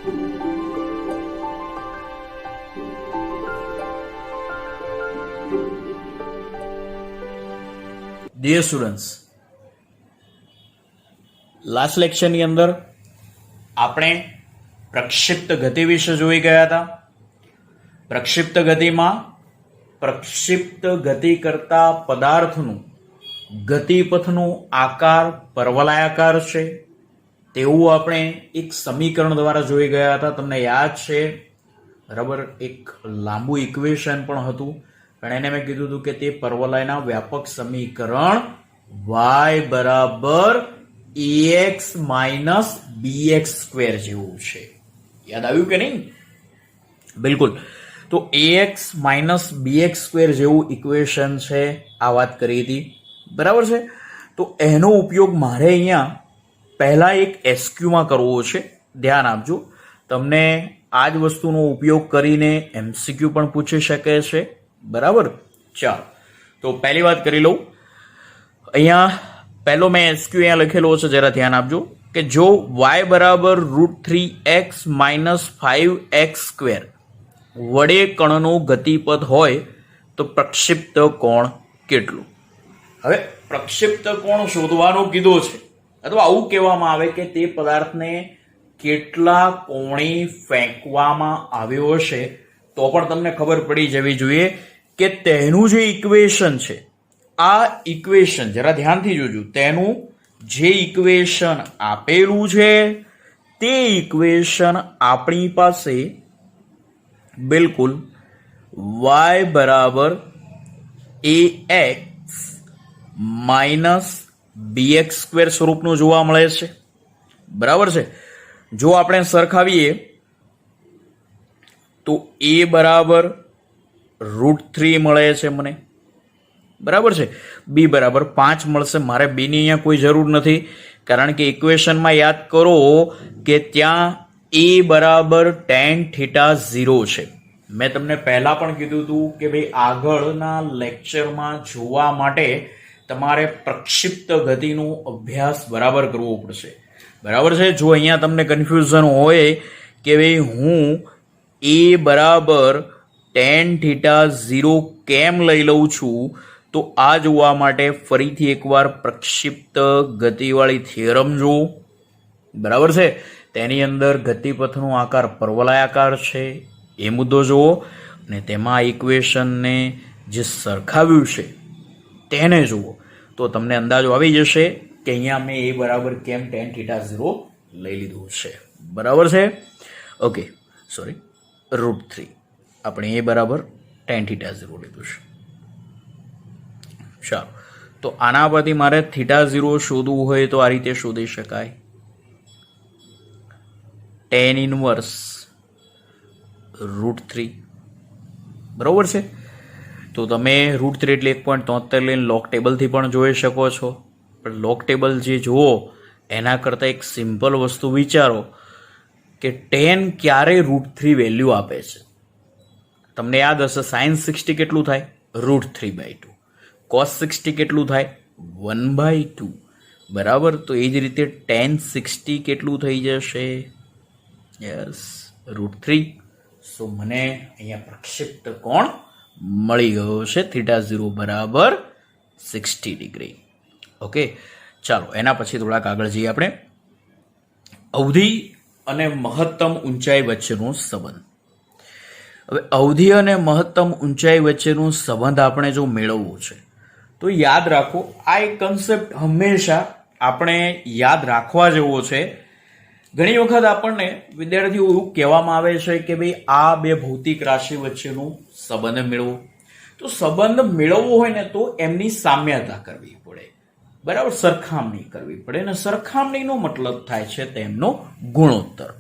Dear students, last લેક્ચરની અંદર આપણે પ્રક્ષિપ્ત ગતિ વિશે જોઈ ગયા હતા. પ્રક્ષિપ્ત ગતિમાં પ્રક્ષિપ્ત ગતિ કરતા પદાર્થનું ગતિપથનું આકાર પરવલયાકાર છે તેવું આપણે એક સમીકરણ દ્વારા જોઈ ગયા હતા. તમને યાદ છે બરાબર? એક લાંબુ ઇક્વેશન પણ હતું, પણ એને મેં કીધું હતું કે તે પરવલયના વ્યાપક સમીકરણ y બરાબર ax માઇનસ bx સ્ક્વેર જેવું છે. યાદ આવ્યું કે નહીં? બિલકુલ. તો ax માઇનસ bx સ્ક્વેર જેવું ઇક્વેશન છે, આ વાત કરી હતી. બરાબર છે? તો એનો ઉપયોગ મારે અહીંયા પહેલા એક એસક્યુમાં કરવો છે. ધ્યાન આપજો, તમને આ જ વસ્તુનો ઉપયોગ કરીને એમસીક્યુ પણ પૂછી શકે છે. બરાબર? ચાલો, તો પહેલી વાત કરી લઉં. અહીંયા પહેલો મેં એસક્યુ અહીંયા લખેલો છે, જરા ધ્યાન આપજો કે જો y બરાબર √3x માઇનસ 5x સ્ક્વેર વડે કણનું ગતિપથ હોય તો પ્રક્ષિપ્ત કોણ કેટલું? હવે પ્રક્ષિપ્ત કોણ શોધવાનો કીધો છે, અથવા આવું કહેવામાં આવે કે તે પદાર્થને કેટલા કોણે ફેંકવામાં આવ્યો હશે તો પણ તમને ખબર પડી જવી જોઈએ કે તેનું જે ઇક્વેશન છે, આ ઇક્વેશન જરા ધ્યાનથી જોજો, તેનું જે ઇક્વેશન આપેલું છે તે ઇક્વેશન આપણી પાસે બિલકુલ y બરાબર ax માઇનસ bx સ્ક્વેર સ્વરૂપનું જોવા મળે છે. બરાબર છે? જો આપણે સરખાવીએ તો a બરાબર √3 મળે છે મને. બરાબર છે? b બરાબર 5 મળશે. મારે b ની અહીંયા કોઈ જરૂર નથી, કારણ કે ઇક્વેશનમાં યાદ કરો કે ત્યાં a બરાબર tan θ0 છે. મેં તમને પહેલા પણ કીધું હતું કે ભાઈ આગળના લેક્ચરમાં જોવા માટે તમારે પ્રક્ષિપ્ત ગતિનો અભ્યાસ બરાબર કરવો પડશે. બરાબર છે? જો અહીંયા તમને કન્ફ્યુઝન હોય કે ભાઈ હું a બરાબર tan θ0 કેમ લઈ લઉં છું, તો આ જોવા માટે ફરીથી એકવાર પ્રક્ષિપ્ત ગતિવાળી થિયરમ જુઓ. બરાબર છે? તેની અંદર ગતિપથનો આકાર પરવલયાકાર છે એ મુદ્દો જુઓ, અને તેમાં ઇક્વેશનને જે સરખાવ્યું છે તેને જુઓ, તો તમને અંદાજો આવી જશે કે અહીંયા મેં a બરાબર કેમ tan θ0 લઈ લીધું છે. બરાબર છે? ઓકે, સોરી, √3 આપણે a બરાબર tan θ0 લીધું છે. ચાલો, તો આના પરથી મારે θ0 શોધવું હોય તો આ રીતે શોધી શકાય. tan inverse √3. બરાબર છે? તો તમે √3 એટલે 1.73 લઈને લોગ ટેબલથી પણ જોઈ શકો છો, પણ લોગ ટેબલ જે જુઓ એના કરતાં એક સિમ્પલ વસ્તુ વિચારો કે tan ક્યારે √3 વેલ્યુ આપે છે. તમને યાદ હશે sin 60 કેટલું થાય? √3/2. cos 60 કેટલું થાય? 1/2. બરાબર? તો એ જ રીતે tan 60 કેટલું થઈ જશે? યસ, √3. સો મને અહીંયા પ્રક્ષિપ્ત કોણ મળી ગયો છે, θ0 બરાબર 60 ડિગ્રી. ઓકે, ચાલો એના પછી થોડાક આગળ જઈએ આપણે. અવધિ અને મહત્તમ ઊંચાઈ વચ્ચેનો સંબંધ. હવે અવધિ અને મહત્તમ ઊંચાઈ વચ્ચેનો સંબંધ આપણે જો મેળવવો છે તો યાદ રાખો, આ એક કન્સેપ્ટ હંમેશા આપણે યાદ રાખવા જેવો છે. ઘણી વખત આપણને વિદ્યાર્થીઓ એવું કહેવામાં આવે છે કે ભાઈ આ બે ભૌતિક રાશિ વચ્ચેનો સંબંધ મેળવો. તો સંબંધ મેળવવો હોય ને તો એમની સામ્યતા કરવી પડે. બરાબર? સરખામણી કરવી પડે, અને સરખામણીનો મતલબ થાય છે તેમનો ગુણોત્તર.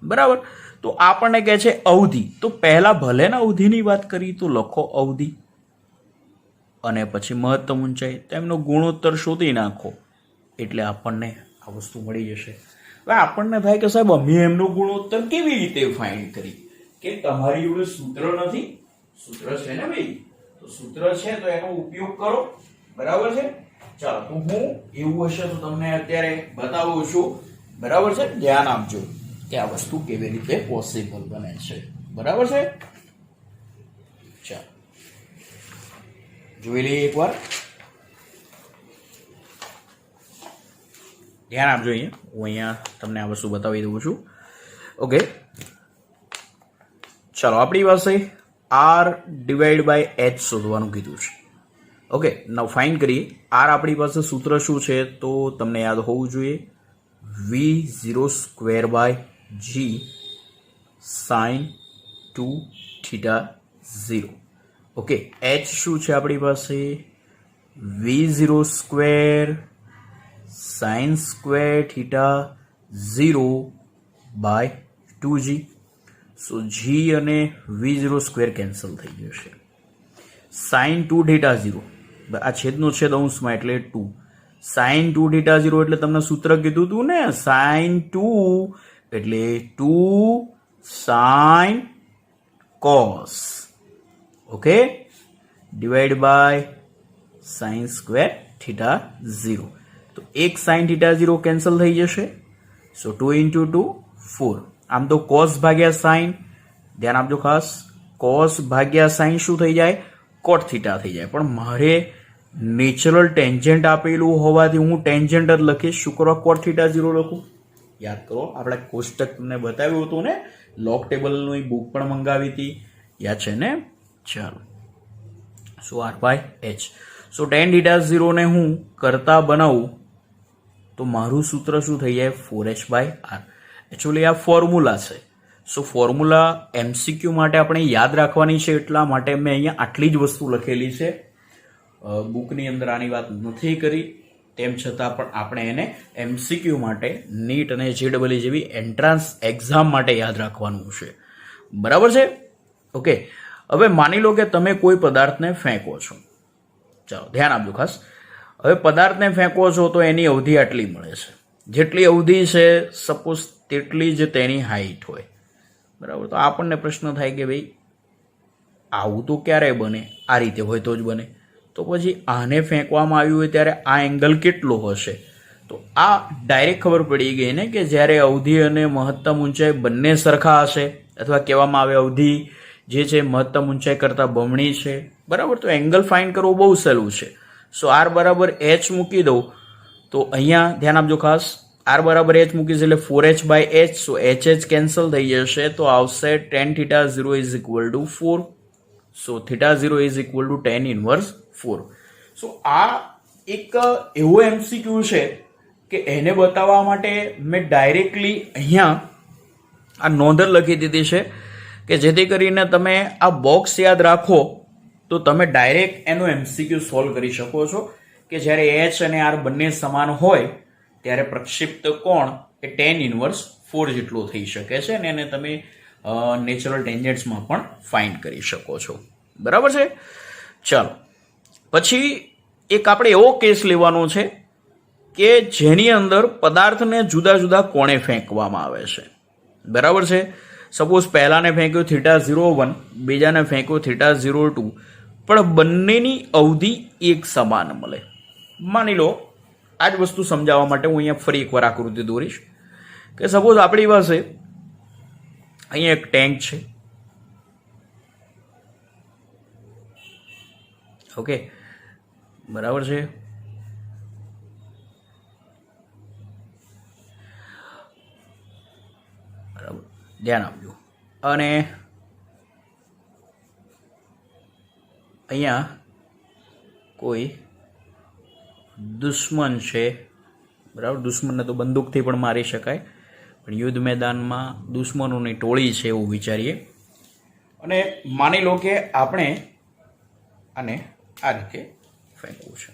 બરાબર? તો આપણને કહે છે અવધિ, તો પહેલા ભલે ને અવધિની વાત કરી તો લખો અવધિ, અને પછી મહત્તમ ઊંચાઈ, તેમનો ગુણોત્તર શોધી નાખો એટલે આપણને આ વસ્તુ મળી જશે. હવે આપણને થાય કે સાહેબ અમે એમનો ગુણોત્તર કેવી રીતે ફાઇન્ડ કરી? કે તમારી જોડે સૂત્ર નથી? સૂત્ર છે ને ભાઈ, તો સૂત્ર છે તો એનો ઉપયોગ કરો. બરાબર છે? ચાલો, તો હું એવું હશે તો તમને અત્યારે બતાવું છું. બરાબર છે? ધ્યાન આપજો. કે આ વસ્તુ કેવી રીતે પોસિબલ બને છે. બરાબર છે. ચાલો જોઈ લઈએ એકવાર. ધ્યાન આપજો. હું અહીંયા તમને આ વસ્તુ બતાવી દઉં છું. ઓકે, ચાલો આપણી પાસે r ડિવાઈડ બાય h શોધવાનું કીધું છે. ઓકે, નાઉ ફાઇન્ડ કરીએ. r આપણી પાસે સૂત્ર શું છે તો તમને યાદ હોવું જોઈએ, v0 square by g sine 2θ 0. Okay, h શું છે આપણી પાસે, v0 square sine square theta 0 by 2g. So g અને v0 સ્ક્વેર કેન્સલ થઈ જશે. સાઇન 2θ 0, આ છેદનો છેદ અંશમાં એટલે 2. સાઇન 2θ 0 એટલે તમને સૂત્ર કીધું હતું ને, સાઇન 2 એટલે 2 sine cos. Okay, divide by sine square theta 0. તો એક સાઇન થીટા 0 કેન્સલ થઈ જશે. સો 2 into 2 4. આમ તો કોસ ભાગ્યા સાઇન, ધ્યાન આપજો ખાસ, કોસ ભાગ્યા સાઇન શું થઈ જાય, કોટ થીટા થઈ જાય. પણ મારે નેચરલ ટેન્જન્ટ આપેલું હોવાથી હું ટેન્જન્ટ જ લખીશ. શું કરો, કોટ થીટા 0 લખું. યાદ કરો, આપણે કોષ્ટક તમને બતાવ્યું હતું ને, લોગ ટેબલની બુક પણ મંગાવી હતી, યાદ છે ને. ચાલો, so r by h. So tan theta 0 ને હું કરતા બનાવું તો મારું સૂત્ર શું થઈ જાય, 4h બાય r. એકચ્યુઅલી આ ફોર્મ્યુલા છે. સો ફોર્મ્યુલા એમસીક્યુ માટે આપણે યાદ રાખવાની છે, એટલા માટે મેં અહીંયા આટલી જ વસ્તુ લખેલી છે. બુકની અંદર આની વાત નથી કરી, તેમ છતાં પણ આપણે એને એમસીક્યુ માટે નીટ અને JEE જેવી એન્ટ્રાન્સ એક્ઝામ માટે યાદ રાખવાનું છે. બરાબર છે. ઓકે, હવે માની લો કે તમે કોઈ પદાર્થને ફેંકો છો. ચાલો ધ્યાન આપજો ખાસ. હવે પદાર્થને ફેંકો છો તો એની અવધિ આટલી મળે છે. જેટલી અવધિ છે સપોઝ તેટલી જ તેની હાઈટ હોય. બરાબર, તો આપણને પ્રશ્ન થાય કે ભાઈ આવું તો ક્યારે બને, આ રીતે હોય તો જ બને. તો પછી આને ફેંકવામાં આવ્યું હોય ત્યારે આ એંગલ કેટલો હશે, તો આ ડાયરેક્ટ ખબર પડી ગઈ ને કે જ્યારે અવધિ અને મહત્તમ ઊંચાઈ બંને સરખા હશે, અથવા કહેવામાં આવે અવધિ જે છે મહત્તમ ઊંચાઈ કરતાં બમણી છે. બરાબર, તો એંગલ ફાઇન્ડ કરવો બહુ સહેલું છે. સો r બરાબર h મૂકી દઉં તો અહીંયા ધ્યાન આપજો ખાસ, r બરાબર h મૂકીશ એટલે 4h by h. So h cancel થઈ જશે તો આવશે tan θ 0 is equal to 4. So θ 0 is equal to tan inverse 4. So આ એક એવો એમસીક્યુ છે કે એને બતાવવા માટે મેં ડાયરેક્ટલી અહીંયા આ નોંધ લખી દીધી છે કે જેથી કરીને તમે આ બોક્સ યાદ રાખો તો તમે ડાયરેક્ટ એનો એમસીક્યુ સોલ્વ કરી શકો છો કે જ્યારે h અને r બંને સમાન હોય ત્યારે પ્રક્ષિપ્ત કોણ એ tan ઇનવર્સ 4 જેટલો થઈ શકે છે, અને એને તમે નેચરલ ટેન્જન્ટ્સમાં પણ ફાઇન્ડ કરી શકો છો. બરાબર છે. ચાલો પછી એક આપણે એવો કેસ લેવાનો છે કે જેની અંદર પદાર્થને જુદા જુદા કોણે ફેંકવામાં આવે છે. બરાબર છે. સપોઝ પહેલાને ફેંક્યો θ01, બીજાને ફેંક્યો θ02, પણ બંનેની અવધિ એક સમાન મળે. માની લો આ જ વસ્તુ સમજાવવા માટે હું અહીંયા ફરી એકવાર આકૃતિ દોરીશ કે સપોઝ આપણી પાસે અહીંયા એક ટેન્ક છે. ઓકે, બરાબર છે. બરાબર, ધ્યાન આપજો. અને અહીંયા કોઈ દુશ્મન છે. બરાબર, દુશ્મનને તો બંદૂકથી પણ મારી શકાય, પણ યુદ્ધ મેદાનમાં દુશ્મનોની ટોળી છે એવું વિચારીએ. અને માની લો કે આપણે આને આ રીતે ફેંકવું છે.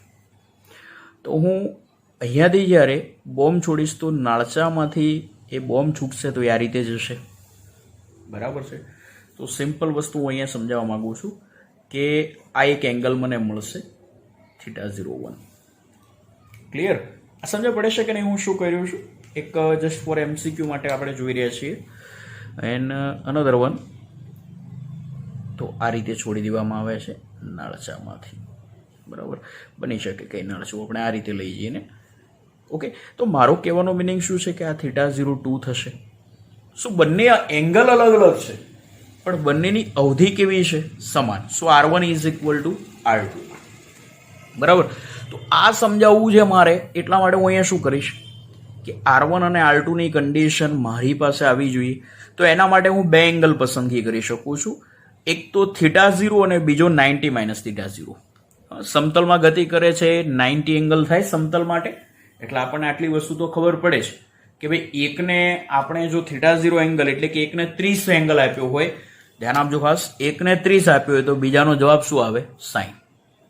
તો હું અહીંયાથી જ્યારે બોમ્બ છોડીશ તો નાળચામાંથી એ બોમ્બ છૂટશે તો એ આ રીતે જશે. બરાબર છે. તો સિમ્પલ વસ્તુ હું અહીંયા સમજાવવા માગું છું કે આ એક એંગલ મને મળશે θ01. ક્લિયર? આ સમજ પડે છે કે નહીં હું શું કર્યું છું? એક જસ્ટ ફોર એમસીક્યુ માટે આપણે જોઈ રહ્યા છીએ. એન્ડ અનધર વન તો આ રીતે છોડી દેવામાં આવે છે નાળચામાંથી. બરાબર, બની શકે કંઈ નાળચું આપણે આ રીતે લઈ જઈએ ને. ઓકે, તો મારો કહેવાનો મિનિંગ શું છે કે આ θ02 થશે. શું બંને એંગલ અલગ અલગ છે પણ બંનેની અવધિ કેવી છે? સમાન. સો R1 is equal two R2. બરાબર. તો આ સમજાવવું છે મારે, એટલા માટે હું અહીંયા શું કરીશ કે R1 અને R2 ની કન્ડિશન મારી પાસે આવી જોઈએ. તો એના માટે હું બે એંગલ પસંદગી કરી શકું છું, એક તો θ0 અને બીજો 90 - θ0. સમતલમાં ગતિ કરે છે 90 એંગલ થાય સમતલ માટે, એટલે આપણને આટલી વસ્તુ તો ખબર પડે છે કે ભાઈ એકને આપણે જો θ0 એંગલ એટલે કે એકને 30 એંગલ આપ્યો હોય, ધ્યાન આપજો ખાસ, એકને 30 આપ્યો હોય તો બીજાનો જવાબ શું આવે? 60.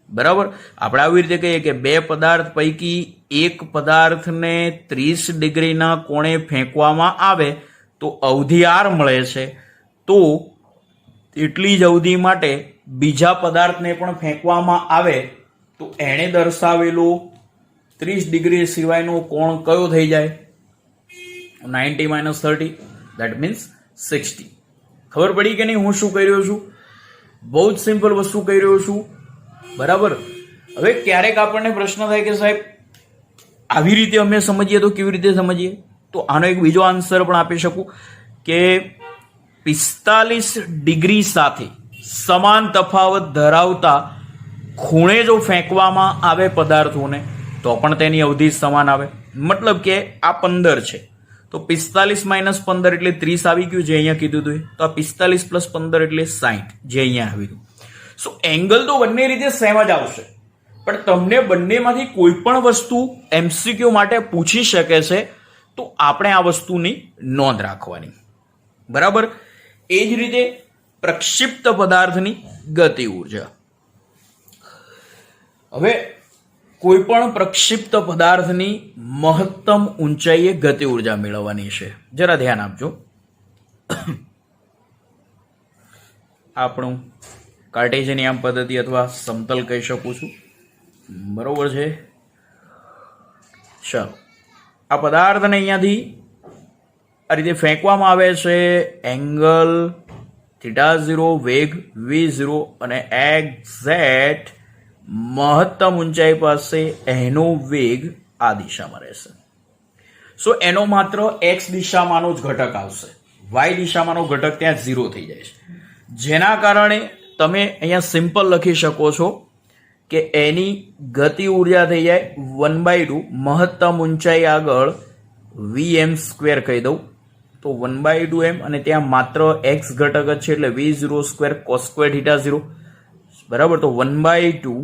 બરાબર. આપણે આવી રીતે કહીએ કે બે પદાર્થ પૈકી એક પદાર્થને 30 ડિગ્રીના કોણે ફેંકવામાં આવે તો અવધિ R મળે છે, તો એટલી જ અવધિ માટે બીજા પદાર્થને પણ ફેંકવામાં આવે તો એણે દર્શાવેલો 30 ડિગ્રી સિવાયનો કોણ કયો થઈ જાય? 90 - 30, દેટ મીન્સ 60. ખબર પડી કે નહીં હું શું કહી રહ્યો છું? બહુ જ સિમ્પલ વસ્તુ કહી રહ્યો છું. બરાબર. હવે ક્યારેક આપણને પ્રશ્ન થાય કે સાહેબ આવી રીતે અમે સમજીએ તો કેવી રીતે સમજીએ? તો આનો એક બીજો આન્સર પણ આપી શકું કે 45 ડિગ્રી સાથે સમાન તફાવત ધરાવતા ખૂણે જો ફેંકવામાં આવે પદાર્થોને તો પણ તેની અવધિ સમાન આવે. મતલબ કે આ 15 છે તો 45 - 15 એટલે 30 આવી ગયું, જે અહીંયા કીધું હતું. તો આ 45 + 15 એટલે 60, જે અહીંયા આવી ગયું. સો એંગલ તો બંને રીતે સેમ જ આવશે, પણ તમને બંનેમાંથી કોઈ પણ વસ્તુ MCQ માટે પૂછી શકે છે, તો આપણે આ વસ્તુની નોંધ રાખવાની. બરાબર. એ જ રીતે પ્રક્ષિપ્ત પદાર્થની ગતિ ઉર્જા. હવે કોઈ પણ પ્રક્ષિપ્ત પદાર્થની મહત્તમ ઊંચાઈએ ગતિ ઉર્જા મેળવવાની છે. જરા ધ્યાન આપજો. આપણું કાર્ટેશિયન પદ્ધતિ અથવા સમતલ કહી શકું છું. બરોબર છે. ચાલો, આ પદાર્થને અહીંયાથી આ રીતે ફેંકવામાં આવે છે. એંગલ θ0, વેગ v0 અને એક્ઝેક્ટ મહત્તમ ઊંચાઈ પાસે એનો વેગ આ દિશામાં રહેશે. સો એનો માત્ર x દિશામાંનો જ ઘટક આવશે, y દિશામાંનો ઘટક ત્યાં 0 થઈ જાય છે, જેના કારણે તમે અહીંયા સિમ્પલ લખી શકો છો કે એની ગતિ ઉર્જા થઈ જાય 1/2 મહત્તમ ઊંચાઈ આગળ vm² કહી દઉં તો 1/2m, અને ત્યાં માત્ર x ઘટક જ છે એટલે v02 cos² θ0. બરાબર. તો 1/2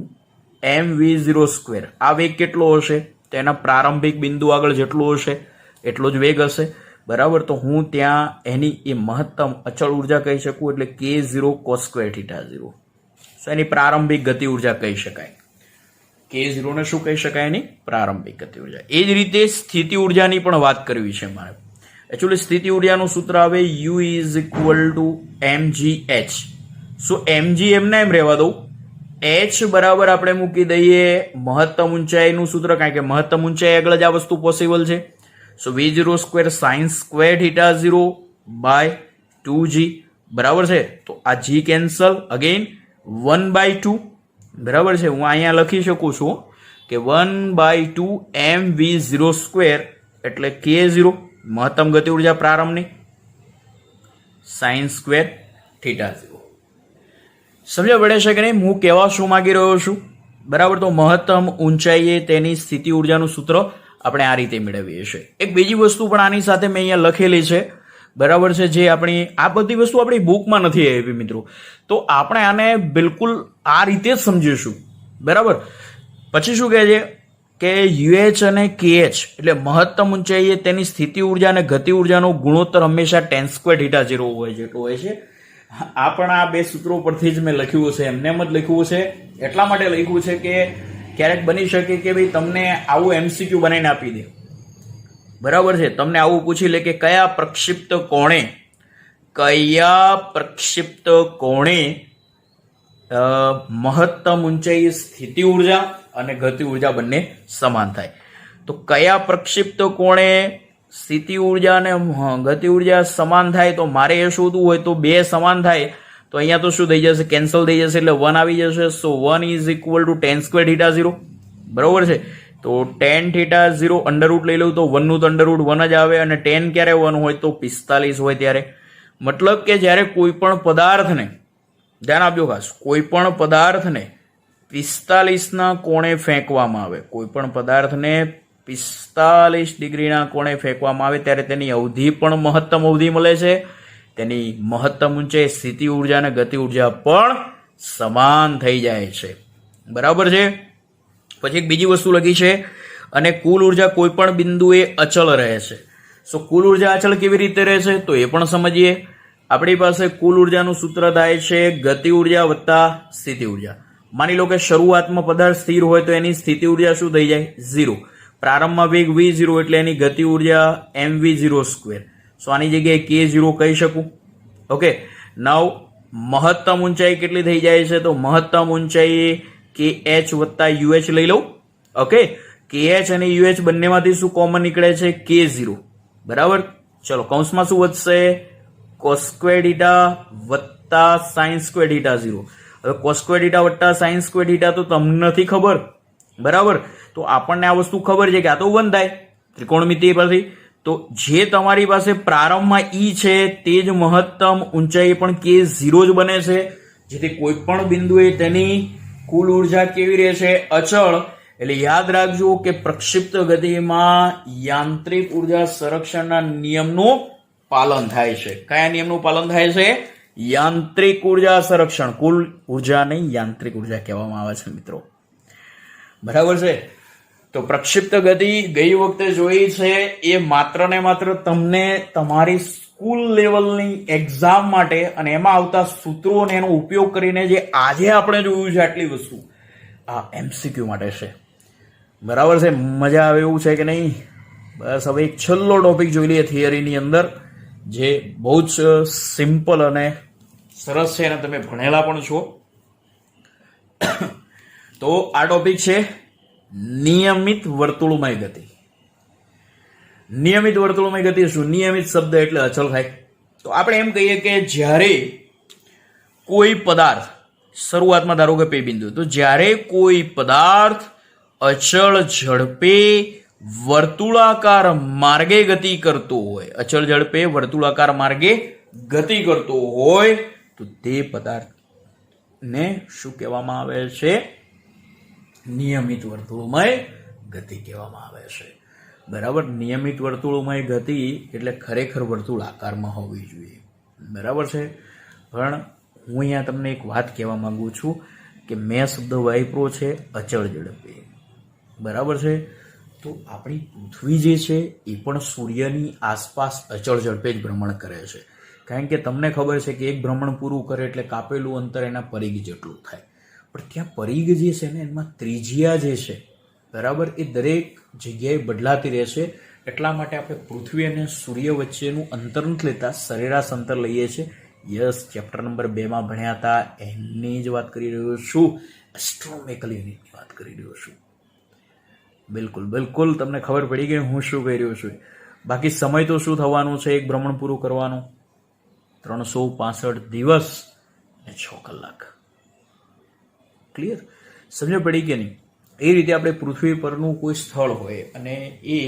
mv02. આ વેગ કેટલો હશે? તો એના પ્રારંભિક બિંદુ આગળ જેટલો હશે એટલો જ વેગ હશે. બરાબર. તો હું ત્યાં એની એ મહત્તમ અચળ ઉર્જા કહી શકું એટલે k0 cos² θ0. એની પ્રારંભિક ગતિ ઉર્જા કહી શકાય. k0 ને શું કહી શકાય? એની પ્રારંભિક ગતિ ઉર્જા. એ જ રીતે સ્થિતિ ઉર્જાની પણ વાત કરવી છે મારે. એકચ્યુઅલી સ્થિતિ ઉર્જાનું સૂત્ર આવે u is equal two mgh. So mg એમને એમ રહેવા દઉં, h બરાબર આપણે મૂકી દઈએ મહત્તમ ઊંચાઈનું સૂત્ર, કારણ કે મહત્તમ ઊંચાઈ આગળ જ આ વસ્તુ પોસિબલ છે. સો v02 sin² θ0 બાય 2g. બરાબર છે. તો આ g કેન્સલ, અગેન 1/2. બરાબર છે. હું અહીંયા લખી શકું છું કે 1/2 mv02 એટલે k0 મહત્તમ ગતિ ઉર્જા પ્રારંભની sin² θ0. સમજ પડે છે કે નહીં હું કહેવા શું માંગી રહ્યો છું? બરાબર. તો મહત્તમ ઊંચાઈએ તેની સ્થિતિ ઉર્જાનું સૂત્ર આપણે આ રીતે મેળવીએ છીએ. એક બીજી વસ્તુ પણ આની સાથે મેં અહીંયા લખેલી છે. બરાબર છે. જે આપણી આ બધી વસ્તુ આપણી બુકમાં નથી આવી મિત્રો, તો આપણે આને બિલકુલ આ રીતે જ સમજીશું. બરાબર. પછી શું કહે છે કે UH અને KH એટલે મહત્તમ ઊંચાઈએ તેની સ્થિતિ ઉર્જા અને ગતિ ઉર્જાનો ગુણોત્તર હંમેશા tan² θ0 હોય જેટલો હોય છે. આ પણ આ બે સૂત્રો પરથી જ મેં લખ્યું છે, એમને એમ જ લખ્યું છે. એટલા માટે લખ્યું છે કે ક્યારેક બની શકે કે ભાઈ તમને આવું MCQ બનાવીને આપી દે. બરાબર છે. તમને આવું પૂછી લે કે કયા પ્રક્ષિપ્ત કોણે મહત્તમ ઊંચાઈ સ્થિતિ ઉર્જા અને ગતિ ઉર્જા બંને સમાન થાય. તો કયા પ્રક્ષિપ્ત કોણે સ્થિતિ ઉર્જા અને ગતિ ઉર્જા સમાન થાય? તો મારે એ શોધવું હોય તો બે સમાન થાય તો અહીંયા તો શું થઈ જશે? કેન્સલ થઈ જશે એટલે 1 આવી જશે. સો 1 ઇઝ ઇક્વલ ટુ tan² θ0. બરોબર છે. તો tan થીટા 0 અંડરરૂટ લઈ લઉં તો 1 નું તો અંડરરૂટ 1 જ આવે, અને tan ક્યારે 1 હોય તો 45 હોય ત્યારે. મતલબ કે જ્યારે કોઈ પણ પદાર્થને, ધ્યાન આપજો ખાસ, કોઈ પણ પદાર્થને 45 કોણે ફેંકવામાં આવે, કોઈ પણ પદાર્થને 45 ડિગ્રીના કોણે ફેંકવામાં આવે ત્યારે તેની અવધિ પણ મહત્તમ અવધિ મળે છે. તેની મહત્તમ ઊંચાઈ, સ્થિતિ ઉર્જા અને ગતિ ઉર્જા પણ સમાન થઈ જાય છે. બરાબર છે. પછી એક બીજી વસ્તુ લખી છે, અને કુલ ઉર્જા કોઈ પણ બિંદુએ અચળ રહે છે. સો કુલ ઉર્જા અચળ કેવી રીતે રહે છે તો એ પણ સમજીએ. આપણી પાસે કુલ ઉર્જાનું સૂત્ર થાય છે ગતિ ઉર્જા વત્તા સ્થિતિ ઉર્જા. માની લો કે શરૂઆતમાં પદાર્થ સ્થિર હોય તો એની સ્થિતિ ઉર્જા શું થઈ જાય? 0. પ્રારંભમાં વેગ v0 એટલે એની ગતિ ઉર્જા mv0². સો આની જગ્યાએ k0 કહી શકું. ઓકે, નાવ મહત્તમ ઊંચાઈ કેટલી થઈ જાય છે? તો મહત્તમ ઊંચાઈ kh વત્તા uh લઈ લઉં. ઓકે, kh અને uh બંનેમાંથી શું કોમન નીકળે છે? k0. બરાબર. ચલો, કૌંસમાં શું વધશે? cos² θ વત્તા sin² θ 0. હવે cos² θ વત્તા sin² θ તો તમને નથી ખબર, બરાબર? તો આપણને આ વસ્તુ ખબર છે કે આ તો 1 થાય ત્રિકોણમિતિ પરથી. તો જે તમારી પાસે પ્રારંભમાં ઈ છે તે જ મહત્તમ ઊંચાઈ પણ k0 જ બને છે, જેથી કોઈ પણ બિંદુએ તેની કુલ ઉર્જા કેવી રહે છે? અચળ. એટલે યાદ રાખજો કે પ્રક્ષિપ્ત ગતિમાં યાંત્રિક ઉર્જા સંરક્ષણના નિયમનું પાલન થાય છે. કયા નિયમનું પાલન થાય છે? યાંત્રિક ઉર્જા સંરક્ષણ. કુલ ઉર્જાને યાંત્રિક ઉર્જા કહેવામાં આવે છે મિત્રો. બરાબર છે. તો પ્રક્ષિપ્ત ગતિ ગઈ વખતે જોઈ છે એ માત્ર ને માત્ર તમને તમારી સ્કૂલ લેવલની એક્ઝામ માટે અને એમાં આવતા સૂત્રો અને એનો ઉપયોગ કરીને જે આજે આપણે જોયું છે આટલી વસ્તુ, આ એમસીક્યુ માટે છે. બરાબર છે. મજા આવે એવું છે કે નહીં? બસ હવે એક છેલ્લો ટોપિક જોઈ લઈએ થિયરીની અંદર, જે બહુ જ સિમ્પલ અને સરસ છે અને તમે ભણેલા પણ છો. તો આ ટોપિક છે નિયમિત વર્તુળમય ગતિ. નિયમિત વર્તુળમય ગતિ શું? નિયમિત શબ્દ એટલે અચળ થાય. તો આપણે એમ કહીએ કે જ્યારે કોઈ પદાર્થ, શરૂઆતમાં ધારો કે P બિંદુ, તો જ્યારે કોઈ પદાર્થ અચળ ઝડપે વર્તુળાકાર માર્ગે ગતિ કરતો હોય, અચળ ઝડપે વર્તુળાકાર માર્ગે ગતિ કરતો હોય તો તે પદાર્થને શું કહેવામાં આવે છે? નિયમિત વર્તુળમય ગતિ કહેવામાં આવે છે. બરાબર. નિયમિત વર્તુળમય ગતિ એટલે ખરેખર વર્તુળ આકારમાં હોવી જોઈએ. બરાબર છે. પણ હું અહીંયા તમને એક વાત કહેવા માંગુ છું કે મેં શબ્દ વાપર્યો છે અચળ ઝડપે. બરાબર છે. તો આપણી પૃથ્વી જે છે એ પણ સૂર્યની આસપાસ અચળ ઝડપે જ ભ્રમણ કરે છે. કારણ કે તમને ખબર છે કે એક ભ્રમણ પૂરું કરે એટલે કાપેલું અંતર એના પરિઘ જેટલું થાય. પણ ત્યાં પરિઘ જે છે ને એમાં ત્રિજ્યા જે છે, બરાબર, એ દરેક જગ્યાએ બદલાતી રહેશે. એટલા માટે આપણે પૃથ્વી અને સૂર્ય વચ્ચેનું અંતર નથી લેતા, સરેરાશ અંતર લઈએ છીએ. યસ, ચેપ્ટર નંબર 2 માં ભણ્યા હતા એની જ વાત કરી રહ્યો છું. એસ્ટ્રોનોમિકલ યુનિટની વાત કરી રહ્યો છું. બિલકુલ બિલકુલ તમને ખબર પડી ગઈ હું શું કહી રહ્યો છું. બાકી સમય તો શું થવાનું છે એક ભ્રમણ પૂરું કરવાનું? 365 દિવસ અને 6 કલાક. ક્લિયર? સમજ પડી કે નહીં? એ રીતે આપણે પૃથ્વી પરનું કોઈ સ્થળ હોય અને એ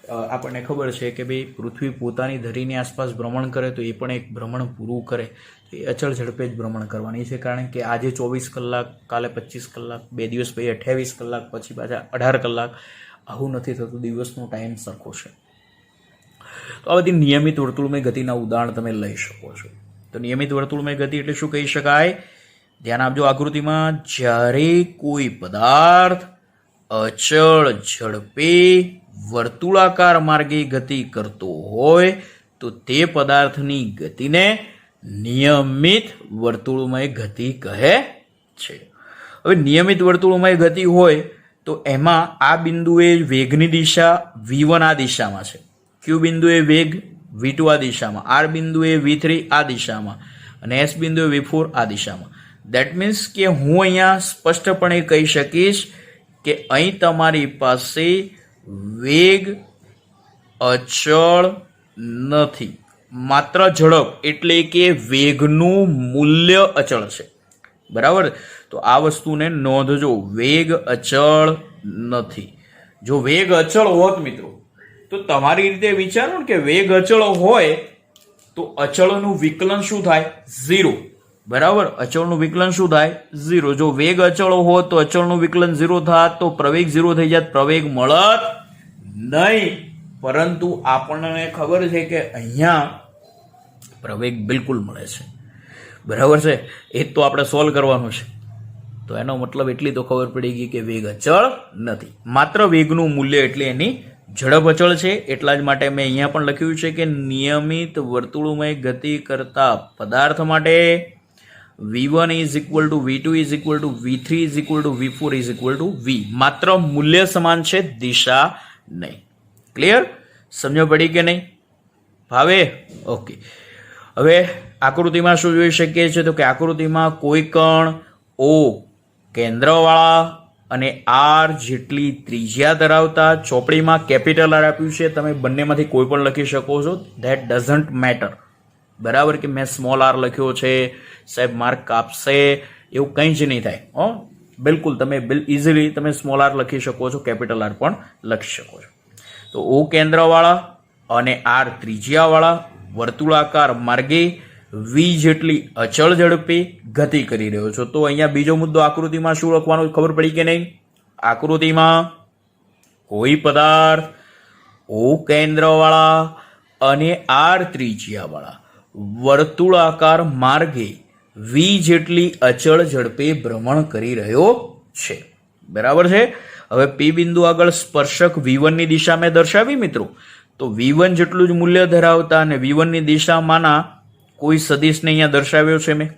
આપણને ખબર છે કે ભાઈ પૃથ્વી પોતાની ધરીની આસપાસ ભ્રમણ કરે તો એ પણ એક ભ્રમણ પૂરું કરે તો એ અચળ ઝડપે જ ભ્રમણ કરવાની છે. કારણ કે આજે 24 કલાક, કાલે 25 કલાક, 2 દિવસ પછી 28 કલાક, પછી પાછા 18 કલાક, આવું નથી થતું. દિવસનો ટાઈમ સરખો છે. તો આ બધી નિયમિત વર્તુળમય ગતિના ઉદાહરણ તમે લઈ શકો છો. તો નિયમિત વર્તુળમય ગતિ એટલે શું કહી શકાય? ધ્યાન આપજો આકૃતિમાં. જ્યારે કોઈ પદાર્થ અચળ ઝડપે વર્તુળાકાર માર્ગે ગતિ કરતો હોય તો તે પદાર્થની ગતિને નિયમિત વર્તુળમય ગતિ કહે છે. હવે નિયમિત વર્તુળમય ગતિ હોય તો એમાં આ બિંદુએ વેગની દિશા v1 આ દિશામાં છે, Q બિંદુએ વેગ v2 આ દિશામાં, R બિંદુએ v3 આ દિશામાં અને S બિંદુએ v4 આ દિશામાં. દેટ મીન્સ કે હું અહીંયા સ્પષ્ટપણે કહી શકીશ કે અહીં તમારી પાસે વેગ અચળ નથી, માત્ર ઝડપ એટલે કે વેગનું મૂલ્ય અચળ છે. બરાબર? તો આ વસ્તુને નોંધજો, વેગ અચળ નથી. જો વેગ અચળ હોત મિત્રો, તો તમારી રીતે વિચારો ને કે વેગ અચળ હોય તો અચળનું વિકલન શું થાય? 0. બરાબર, અચળનું વિકલન શું થાય? 0. જો વેગ અચળ હોત તો અચળનું વિકલન 0 થાત તો પ્રવેગ 0 થઈ જાત, પ્રવેગ મળત નહીં. પરંતુ આપણને ખબર છે કે અહીંયા પ્રવેગ બિલકુલ મળે છે. બરાબર છે, એ તો આપણે સોલ્વ કરવાનું છે. તો એનો મતલબ એટલી તો ખબર પડી ગઈ કે વેગ અચળ નથી, માત્ર વેગનું મૂલ્ય એટલે એની ઝડપ અચળ છે. એટલા જ માટે મેં અહીંયા પણ લખ્યું છે કે નિયમિત વર્તુળમય ગતિ કરતા પદાર્થ માટે v1 is equal two v2 is equal two v3 is equal two v4 is equal two v. માત્ર મૂલ્ય સમાન છે, દિશા નહીં. ક્લિયર? સમજ પડી કે નહીં? ભાવે? ઓકે. હવે આકૃતિમાં શું જોઈ શકીએ છીએ? તો કે આકૃતિમાં કોઈ કણ O કેન્દ્રવાળા અને R જેટલી ત્રિજ્યા ધરાવતા, ચોપડીમાં કેપિટલ R આપ્યું છે, તમે બંનેમાંથી કોઈ પણ લખી શકો છો, ધેટ ડઝન્ટ મેટર. બરાબર કે મેં સ્મોલ r લખ્યો છે, સાહેબ માર્ક કાપશે એવું કંઈ જ નહીં થાય. બિલકુલ તમે ઇઝીલી તમે સ્મોલ r લખી શકો છો, કેપિટલ R પણ લખી શકો છો. તો O કેન્દ્રવાળા અને R ત્રિજ્યાવાળા વર્તુળાકાર માર્ગે v જેટલી અચળ ઝડપે ગતિ કરી રહ્યો છો. તો અહીંયા બીજો મુદ્દો, આકૃતિમાં શું લખવાનું ખબર પડી કે નહીં? આકૃતિમાં કોઈ પદાર્થ O કેન્દ્રવાળા અને R ત્રિજ્યાવાળા વર્તુળાકાર માર્ગે v જેટલી અચળ ઝડપે ભ્રમણ કરી રહ્યો છે. બરાબર છે. હવે P બિંદુ આગળ સ્પર્શક v1 ની દિશા મેં દર્શાવી મિત્રો, તો v1 જેટલું જ મૂલ્ય ધરાવતા અને v1 ની દિશામાંના કોઈ સદિશને અહીંયા દર્શાવ્યો છે મેં.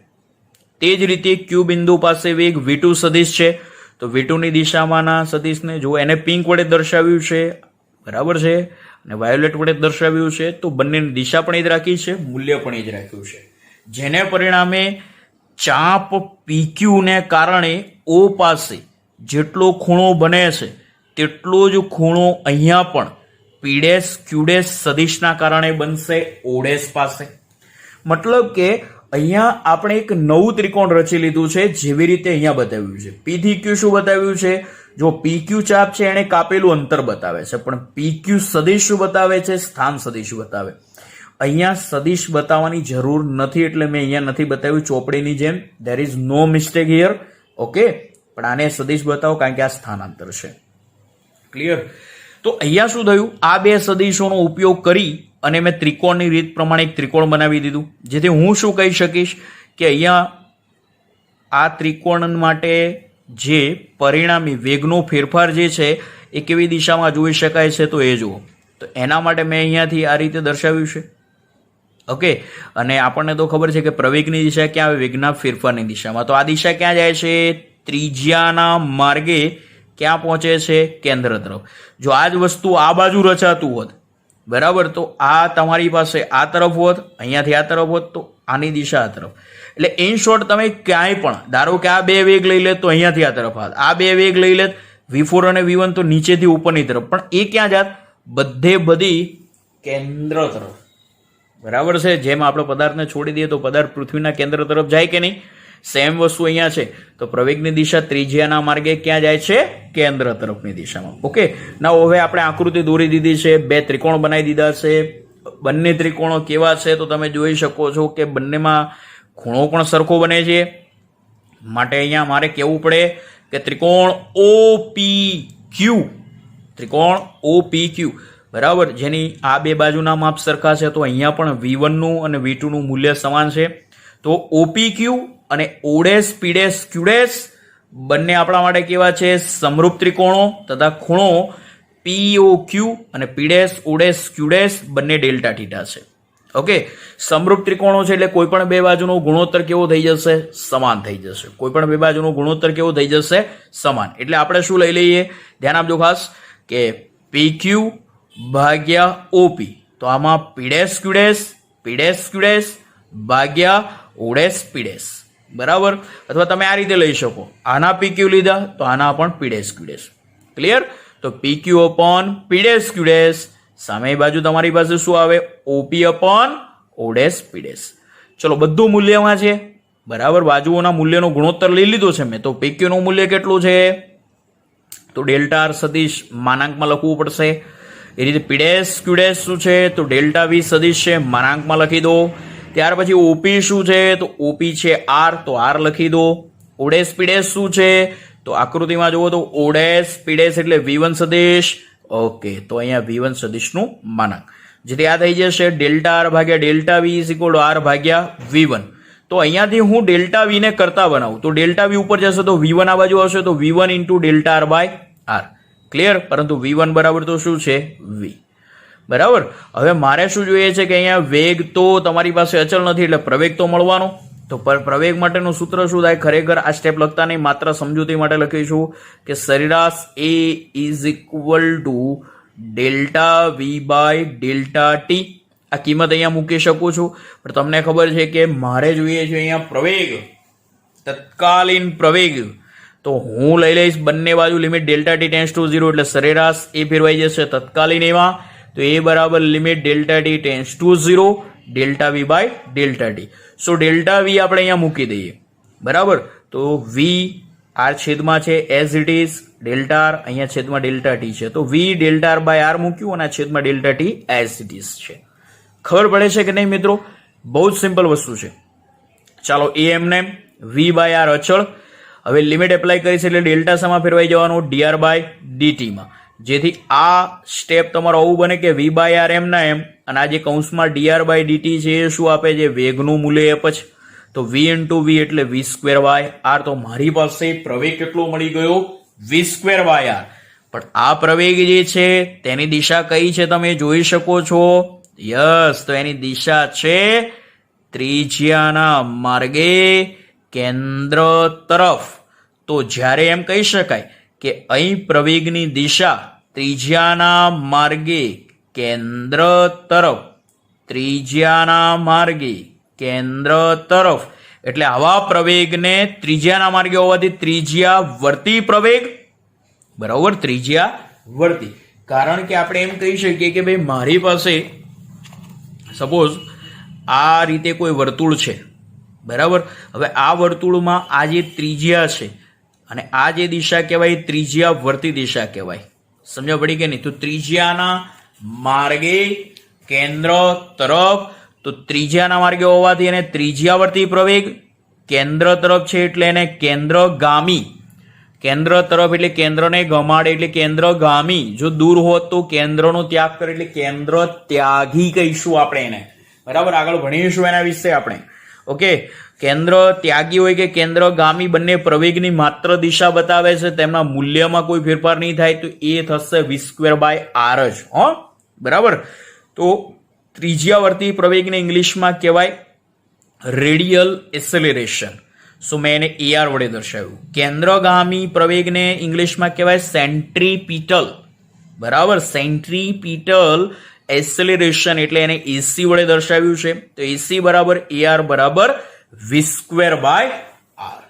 તે જ રીતે Q બિંદુ પાસે વેગ v2 સદિશ છે, તો v2 ની દિશામાંના સદિશને જો એને પિંક વડે દર્શાવ્યું છે, બરાબર છે, અને વાયોલેટ વડે દર્શાવ્યું છે, તો બંનેની દિશા પણ એ જ રાખી છે, મૂલ્ય પણ એ જ રાખ્યું છે. જેને પરિણામે ચાપ PQ ને કારણે O પાસે જેટલો ખૂણો બને છે તેટલો જ ખૂણો અહીંયા પણ P' Q' સદિશના કારણે બનશે O' પાસે. મતલબ કે અહીંયા આપણે એક નવું ત્રિકોણ રચી લીધું છે, જેવી રીતે અહીંયા બતાવ્યું છે. P થી Q શું બતાવ્યું છે? જો PQ ચાપ છે એને કાપેલું અંતર બતાવે છે, પણ PQ સદિશ શું બતાવે છે? સ્થાન સદિશ બતાવે. અહીંયા સદિશ બતાવવાની જરૂર નથી, એટલે મેં અહીંયા નથી બતાવ્યું ચોપડીની જેમ. There is no mistake here. Okay, પણ આને સદિશ બતાવો કારણ કે આ સ્થાનાંતર છે. ક્લિયર? તો અહીંયા શું થયું? આ બે સદિશોનો ઉપયોગ કરી અને મેં ત્રિકોણની રીત પ્રમાણે એક ત્રિકોણ બનાવી દીધું, જેથી હું શું કહી શકીશ કે અહીંયા આ ત્રિકોણ માટે જે પરિણામી વેગનો ફેરફાર જે છે એ કેવી દિશામાં જોઈ શકાય છે, તો એ જુઓ. તો એના માટે મેં અહીંયાથી આ રીતે દર્શાવ્યું છે. ઓકે, અને આપણને તો ખબર છે કે પ્રવેગની દિશા ક્યાં આવે? વેગના ફેરફારની દિશામાં. તો આ દિશા ક્યાં જાય છે? ત્રિજ્યાના માર્ગે ક્યાં પહોંચે છે? કેન્દ્ર તરફ. જો આ જ વસ્તુ આ બાજુ રચાતું હોત, બરાબર, તો આ તમારી પાસે આ તરફ હોત, અહીંયાથી આ તરફ હોત, તો આની દિશા આ તરફ. એટલે ઇન શોર્ટ તમે ક્યાંય પણ ધારો કે આ બે વેગ લઈ લે તો અહીંયાથી આ તરફ હાથ, આ બે વેગ લઈ લે v4 અને v1 તો નીચેથી ઉપરની તરફ, પણ એ ક્યાં જાત? બધે બધી કેન્દ્ર તરફ. બરાબર છે. જેમ આપણે પદાર્થને છોડી દઈએ તો પદાર્થ પૃથ્વીના કેન્દ્ર તરફ જાય કે નહીં? સેમ વસ્તુ અહીંયા છે. તો પ્રવેગની દિશા ત્રિજ્યાના માર્ગે ક્યાં જાય છે? કેન્દ્ર તરફની દિશામાં. ઓકે, ના હવે આપણે આકૃતિ દોરી દીધી છે, બે ત્રિકોણ બનાવી દીધા છે. બંને ત્રિકોણો કેવા છે તો તમે જોઈ શકો છો કે બંનેમાં ખૂણો પણ સરખો બને છે. માટે અહીંયા મારે કહેવું પડે કે ત્રિકોણ OPQ, ત્રિકોણ OPQ, બરાબર, જેની આ બે બાજુના માપ સરખા છે, તો અહીંયા પણ v1 નું અને v2 નું મૂલ્ય સમાન છે. તો OPQ અને O'P' Q' બંને આપણા માટે કેવા છે? સમરૂપ ત્રિકોણો તથા ખૂણો POQ અને P', O'Q' બંને ડેલ્ટા થીટા છે. ઓકે, સમરૂપ ત્રિકોણો છે એટલે કોઈ પણ બે બાજુનો ગુણોત્તર કેવો થઈ જશે? સમાન થઈ જશે. કોઈ પણ બે બાજુનો ગુણોત્તર કેવો થઈ જશે? સમાન. એટલે આપણે શું લઈ લઈએ? ધ્યાન આપજો ખાસ કે PQ ભાગ્યા OP, તો આમાં P', Q' ભાગ્યા O'P', બરાબર. અથવા તમે આ રીતે લઈ શકો, આના PQ લીધા તો આના પણ P', ક્લિયર? તો PQ અપોન P', સામે બાજુ તમારી પાસે શું આવે? OP upon O'P'. ચલો, બધું મૂલ્યમાં છે, બરાબર. બાજુઓના મૂલ્યનો ગુણોત્તર લઈ લીધો છે મેં. તો PQ નું મૂલ્ય કેટલું છે? તો ડેલ્ટા આર સદિશ માનાંકમાં લખવું પડશે. એ રીતે પી ડેશ ક્યુ ડેશ શું છે તો ડેલ્ટા વી સદિશ છે, માનાંકમાં લખી દો. ત્યાર પછી ઓપી શું છે તો ઓપી છે આર, તો આર લખી દો. ઓડેશ પી ડેશ શું છે તો આકૃતિમાં જુઓ તો ઓડેશ પી ડેશ એટલે V1 સદિશ. ઓકે, તો અહીંયા V1 સદિશનું માનાંક જેથી આ થઈ જશે ડેલ્ટા આર ભાગ્યા delta v is equal to r ભાગ્યા V1. તો અહીંયાથી હું ડેલ્ટા વી ને કરતા બનાવું તો ડેલ્ટા વી ઉપર જશે તો V1 આ બાજુ આવશે તો V1 into delta r by r. Clear? પરંતુ V1 બરાબર તો શું છે V. બરાબર. હવે મારે શું જોઈએ છે કે અહીંયા વેગ તો તમારી પાસે અચલ નથી એટલે પ્રવેગ તો મળવાનો. તો પ્રવેગ માટેનું સૂત્ર શું થાય? ખરેખર આ સ્ટેપ લખતા નહીં, માત્ર સમજૂતી માટે લખીશું કે સરેરાશ A is equal to delta v by delta t. આ કિંમત અહીંયા મૂકી શકું છું, પણ તમને ખબર છે કે મારે જોઈએ છે અહીંયા પ્રવેગ, તત્કાલીન પ્રવેગ. તો હું લઈ લઈશ બંને બાજુ limit delta t tends to 0 એટલે સરેરાશ એ ફેરવાઈ જશે તત્કાલીન એમાં. તો એ બરાબર limit delta t tends to 0 delta v by delta t. So delta v આપણે અહીંયા મૂકી દઈએ. બરાબર. તો વી આર છેદમાં છે as it is, delta r અહીંયા છેદમાં ડેલ્ટા ટી છે તો v delta r by r મૂક્યું અને આ છેદમાં delta t as it is છે. ખબર પડે છે કે નહીં મિત્રો? બહુ જ સિમ્પલ વસ્તુ છે. ચાલો એ એમને વી બાય આર અચળ. હવે લિમિટ એપ્લાય કરીશ એટલે ડેલ્ટા શામાં ફેરવાઈ જવાનું ડીઆર બાય ડીટીમાં. જેથી આ સ્ટેપ તમારો આવું બને કે વી બાય આર એમના એમ અને આ જે કૌંસમાં ડીઆર બાય ડીટી છે એ શું આપે છે? વેગનું મૂલ્ય આપે છે. તો વી ઇન્ટુ વી એટલે વી સ્ક્વેર બાય આર. તો મારી પાસે પ્રવેગ કેટલો મળી ગયો? વી સ્ક્વેર બાય આર. પણ આ પ્રવેગ જે છે તેની દિશા કઈ છે તમે જોઈ શકો છો? યસ, તો એની દિશા છે ત્રિજ્યાના માર્ગે કેન્દ્ર તરફ. તો જ્યારે એમ કહી શકાય કે અહીં પ્રવેગની દિશા ત્રિજ્યાના માર્ગે કેન્દ્ર તરફ, ત્રિજ્યાના માર્ગે કેન્દ્ર તરફ એટલે આવા પ્રવેગને ત્રિજ્યાના માર્ગે હોવાથી ત્રિજ્યા વર્તી પ્રવેગ. બરાબર, ત્રિજ્યા વર્તી. કારણ કે આપણે એમ કહી શકીએ કે ભાઈ મારી પાસે સપોઝ આ રીતે કોઈ વર્તુળ છે. બરાબર. હવે આ વર્તુળમાં આ જે ત્રિજ્યા છે અને આ જે દિશા કહેવાય ત્રિજ્યા વર્તી દિશા કહેવાય. સમજ પડી કે નહીં? તો ત્રિજ્યાના માર્ગે કેન્દ્ર તરફ, તો ત્રિજ્યાના માર્ગે હોવાથી એને ત્રિજ્યાવર્તી પ્રવેગ. કેન્દ્ર તરફ છે એટલે એને કેન્દ્રગામી. કેન્દ્ર તરફ એટલે કેન્દ્રને ગમાડે એટલે કેન્દ્રગામી. જો દૂર હોત તો કેન્દ્રનો ત્યાગ કરે એટલે કેન્દ્ર ત્યાગી કહીશું આપણે એને. બરાબર, આગળ ભણીશું એના વિશે આપણે. ઓકે, કેન્દ્ર ત્યાગી હોય કે કેન્દ્રગામી બંને પ્રવેગની માત્ર દિશા બતાવે છે, તેમના મૂલ્યમાં કોઈ ફેરફાર નહીં થાય તો એ થશે વી સ્ક્વેર બાય આર જ. બરાબર. તો ત્રિજ્યાવર્તી પ્રવેગને ઇંગ્લિશમાં કહેવાય રેડિયલ એસેલરેશન. સો મેં એને AR વડે દર્શાવ્યું. કેન્દ્રગામી પ્રવેગને ઇંગ્લિશમાં કહેવાય સેન્ટ્રીપિટલ. બરાબર, સેન્ટ્રીપિટલ એસેલરેશન એટલે એને AC વડે દર્શાવ્યું છે. તો AC બરાબર AR બરાબર વી સ્ક્વેર બાય આર.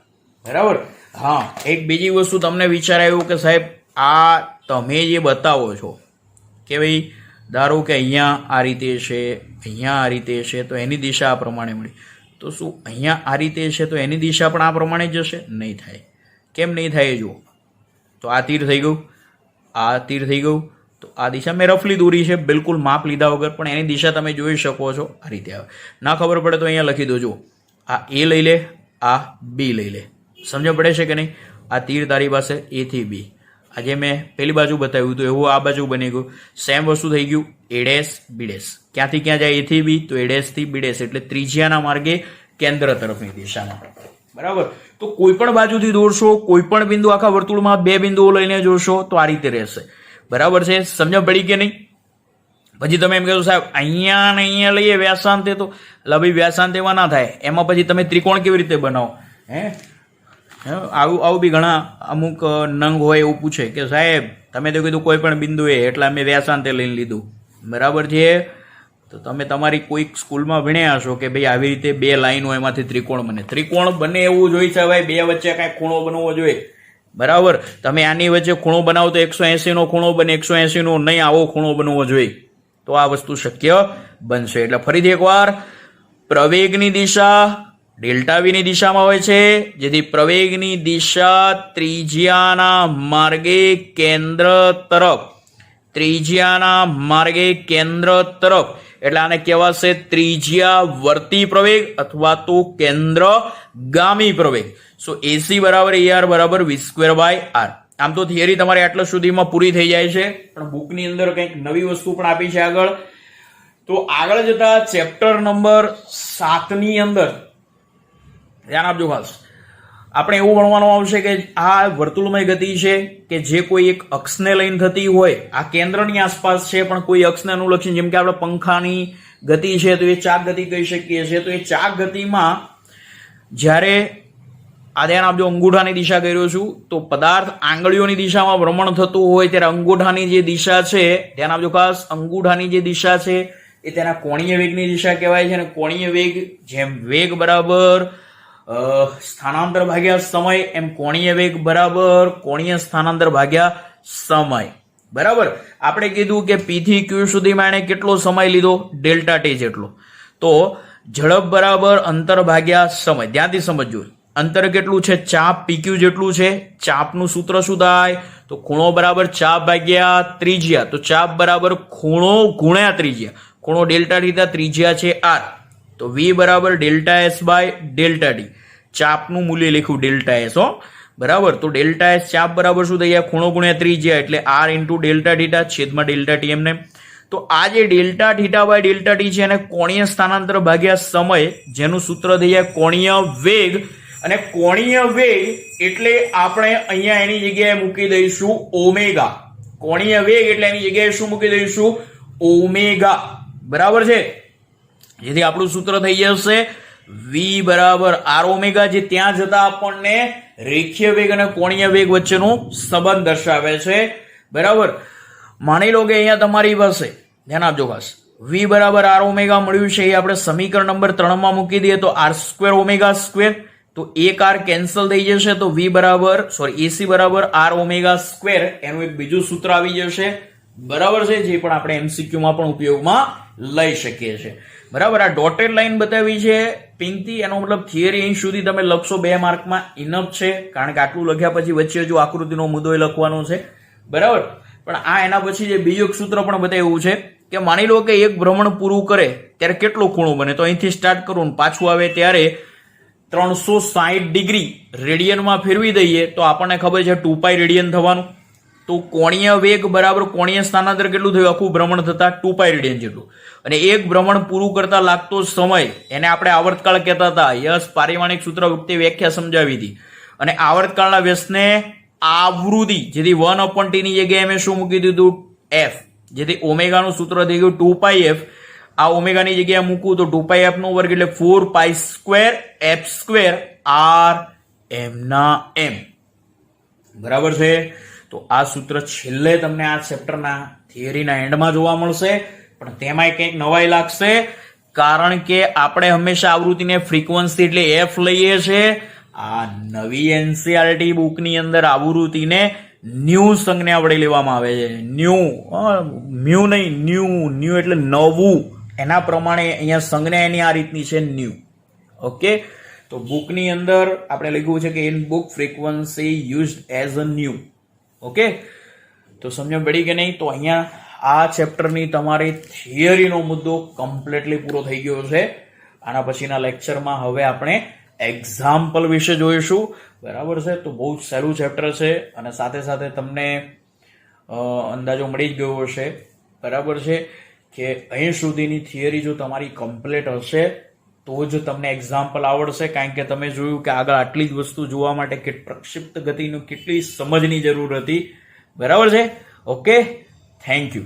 બરાબર. હા, એક બીજી વસ્તુ તમને વિચાર આવ્યું કે સાહેબ આ તમે જે બતાવો છો કે ભાઈ ધારો કે અહીંયા આ રીતે છે, અહીંયા આ રીતે છે, તો એની દિશા આ પ્રમાણે મળી. તો શું અહીંયા આ રીતે છે તો એની દિશા પણ આ પ્રમાણે જ જશે? નહીં થાય. કેમ નહીં થાય? જુઓ તો આ તીર થઈ ગયું, આ તીર થઈ ગયું. તો આ દિશા મેં રફલી દોરી છે, બિલકુલ માપ લીધા વગર, પણ એની દિશા તમે જોઈ શકો છો આ રીતે આવે. ના ખબર પડે તો અહીંયા લખી દો. જો આ A લઈ લે, આ B લઈ લે. સમજ પડે છે કે નહીં? આ તીર તારી પાસે A થી B. આજે મેં પેલી બાજુ બતાવ્યું તો એવું આ બાજુ બની ગયું. સેમ વસ્તુ થઈ ગયું A ડેશ B ડેશ. ક્યાંથી ક્યાં જાય? A થી B, તો A ડેશ થી B ડેશ એટલે ત્રિજ્યાના માર્ગે કેન્દ્ર તરફની દિશામાં. બરાબર. તો કોઈ પણ બાજુથી દોરશો, કોઈ પણ બિંદુ આખા વર્તુળમાં બે બિંદુઓ લઈને જોશો તો આ રીતે રહેશે. બરાબર છે? સમજ પડી કે નહીં? પછી તમે એમ કહેશો સાહેબ અહીંયા ને અહીંયા લઈએ વ્યાસાંતે, તો એટલે ભાઈ વ્યાસાંતેમાં ના થાય. એમાં પછી તમે ત્રિકોણ કેવી રીતે બનાવો? આવું બી ઘણા અમુક નંગ હોય એવું પૂછે કે સાહેબ તમે તો કીધું કોઈ પણ બિંદુ એ એટલે અમે વ્યાસાંતે લઈને લીધું. બરાબર છે? તો તમે તમારી કોઈક સ્કૂલમાં ભણ્યા હશો કે ભાઈ આવી રીતે બે લાઈનો એમાંથી ત્રિકોણ બને. ત્રિકોણ બને એવું જોઈએ છે ભાઈ, બે વચ્ચે કાંઈ ખૂણો બનવો જોઈએ. બરાબર. તમે આની વચ્ચે ખૂણો બનાવો તો 180 નો ખૂણો બને, 180 નો નહીં, આવો ખૂણો બનવો જોઈએ. તો આ વસ્તુ શક્ય બનશે. એટલે ફરીથી એકવાર પ્રવેગની દિશા ડેલ્ટા વીની દિશામાં હોય છે, જેથી પ્રવેગની દિશા ત્રિજ્યાના માર્ગે કેન્દ્ર તરફ, ત્રિજ્યાના માર્ગે કેન્દ્ર તરફ, એટલે આને કહેવાશે ત્રિજ્યાવર્તી પ્રવેગ અથવા તો કેન્દ્રગામી પ્રવેગ. સો AC બરાબર AR બરાબર v²/r. આમ તો થિયરી તમારે આટલા સુધીમાં પૂરી થઈ જાય છે, પણ બુકની અંદર કંઈક નવી વસ્તુ પણ આપી છે આગળ. તો આગળ જતા ચેપ્ટર નંબર 7 ની અંદર ધ્યાન આપજો ખાસ. આપણે એવું ભણવાનું આવશે કે આ વર્તુળમય ગતિ છે કે જે કોઈ એક અક્ષને લઈને થતી હોય, આ કેન્દ્રની આસપાસ છે પણ કોઈ અક્ષને અનુલક્ષીને, જેમ કે આપણે પંખાની ગતિ છે તો એ ચાક ગતિ કહી શકીએ છીએ. તો એ ચાક ગતિમાં જ્યારે આ ધ્યાન આપજો, અંગૂઠાની દિશા કહી રહ્યો છું, તો પદાર્થ આંગળીઓની દિશામાં ભ્રમણ થતું હોય ત્યારે અંગૂઠાની જે દિશા છે, ધ્યાન આપજો ખાસ, અંગૂઠાની જે દિશા છે એ તેના કોણીય વેગની દિશા કહેવાય છે. અને કોણીય વેગ જેમ વેગ બરાબર સ્થાનાંતર ભાગ્યા સમય, એમ કોણીય વેગ બરાબર કોણીય સ્થાનાંતર ભાગ્યા સમય. બરાબર, આપણે કીધું કે P થી Q સુધીમાં એને કેટલો સમય લીધો? ડેલ્ટા ટી જેટલો. તો ઝડપ બરાબર અંતર ભાગ્યા સમય. ધ્યાનથી સમજજો, અંતર કેટલું છે? ચાપ PQ જેટલું છે. ચાપનું સૂત્ર શું થાય? તો ખૂણો બરાબર ચાપ ભાગ્યા ત્રિજ્યા. તો ચાપ બરાબર ખૂણો ગુણ્યા ત્રિજ્યા. ખૂણો ડેલ્ટા થીટા, ત્રિજ્યા છે r. તો V બરાબર delta S by delta t. ચાપનું મૂલ્ય લખ્યું ડેલ્ટા S. બરાબર, તો ડેલ્ટા S ચાપ બરાબર શું થઈ જાય? ખૂણો ગુણ્યા ત્રિજ્યા, એટલે r ઇન્ટુ ડેલ્ટા થીટા છેદમાં ડેલ્ટા ટી. એમને તો આ જે delta theta by delta t છે એને કોણીય સ્થાનાંતર ભાગ્યા સમય, જેનું સૂત્ર થઈ જાય કોણીય વેગ. અને કોણીય વેગ એટલે આપણે અહીંયા એની જગ્યાએ મૂકી દઈશું ઓમેગા. કોણીય વેગ એટલે એની જગ્યાએ શું મૂકી દઈશું? ઓમેગા. બરાબર છે, જેથી આપણું સૂત્ર થઈ જશે V બરાબર r ઓમેગા, જે ત્યાં જતા આપણને રેખીય વેગ અને કોણીય વેગ વચ્ચેનો સંબંધ દર્શાવે છે. બરાબર, માની લો કે અહીંયા તમારી પાસે, ધ્યાન આપજો ખાસ, V બરાબર r ઓમેગા મળ્યું છે, એ આપણે સમીકરણ નંબર 3 માં મૂકી દઈએ તો r² ઓમેગા સ્ક્વેર. તો એક r કેન્સલ થઈ જશે, તો V બરાબર AC બરાબર r ઓમેગા સ્ક્વેર, એનું એક બીજું સૂત્ર આવી જશે. બરાબર છે, જે પણ આપણે MCQ માં પણ ઉપયોગમાં લઈ શકીએ છીએ. બરાબર, આ ડોટેડ લાઈન બતાવી છે પિંકથી, એનો મતલબ થિયરી અહીં સુધી તમે લખશો 2 માર્કમાં ઇનફ છે, કારણ કે આટલું લખ્યા પછી વચ્ચે જો આકૃતિનો મુદ્દો એ લખવાનો છે. બરાબર, પણ આ એના પછી જે બીજું સૂત્ર પણ બતાવ્યું છે કે માની લો કે એક ભ્રમણ પૂરું કરે ત્યારે કેટલો ખૂણો બને, તો અહીંથી સ્ટાર્ટ કરું ને પાછું આવે ત્યારે 360 ડિગ્રી રેડિયનમાં ફેરવી દઈએ તો આપણને ખબર છે 2π રેડિયન થવાનું. તો કોણીય વેગ બરાબર કોણીય સ્થાનાંતર કેટલું થયું? આખું ભ્રમણ થતા 2π રેડિયન જેટલું. અને એક ભ્રમણ પૂરું કરતા લાગતો સમય, એને આપણે આવર્તકાળ કહેતા હતા. યસ, પારિમાણિક સૂત્ર વખતે વ્યાખ્યા સમજાવી હતી. અને આવર્તકાળના વ્યસ્તને આવૃત્તિ, જેથી 1/t ની જગ્યાએ મેં શું મૂકી દીધું? f, જેથી ઓમેગાનું સૂત્ર થઈ ગયું 2πf. આ ઓમેગાની જગ્યાએ મૂકું તો 2πf નો વર્ગ એટલે 4π² f² r m ના m. બરાબર છે, તો આ સૂત્ર છેલ્લે તમને આ ચેપ્ટરના થિયરીના એન્ડમાં જોવા મળશે, પણ તેમાંય કંઈક નવાઈ લાગશે, કારણ કે આપણે હંમેશા આવૃત્તિને ફ્રીક્વન્સી એટલે f લઈએ છીએ. આ નવી NCERT બુકની અંદર આવૃત્તિને ન્યુ સંજ્ઞા વડે લેવામાં આવે છે. ન્યુ, મ્યુ નહીં, ન્યુ એટલે નવું. એના પ્રમાણે અહીંયા સંજ્ઞા એની આ રીતની છે, ન્યુ. ઓકે, તો બુકની અંદર આપણે લખ્યું છે કે in book frequency used as a new. Okay, તો સમજણ પડી કે નહીં? તો અહીંયા આ ચેપ્ટરની તમારી થિયરીનો મુદ્દો કમ્પ્લીટલી પૂરો થઈ ગયો છે. આના પછીના લેક્ચરમાં હવે આપણે એક્ઝામ્પલ વિશે જોઈશું. બરાબર છે, તો બહુ સહેલું ચેપ્ટર છે અને સાથે સાથે તમને અંદાજો મળી જ ગયો હશે. બરાબર છે કે અહીં સુધીની થિયરી જો તમારી કમ્પ્લીટ હશે તો જ તમને એક્ઝામ્પલ આવડશે, કારણ કે તમે જોયું કે આગળ આટલી જ વસ્તુ જોવા માટે કે પ્રક્ષિપ્ત ગતિનું કેટલી સમજની જરૂર હતી. બરાબર છે, ઓકે, થેન્ક યુ.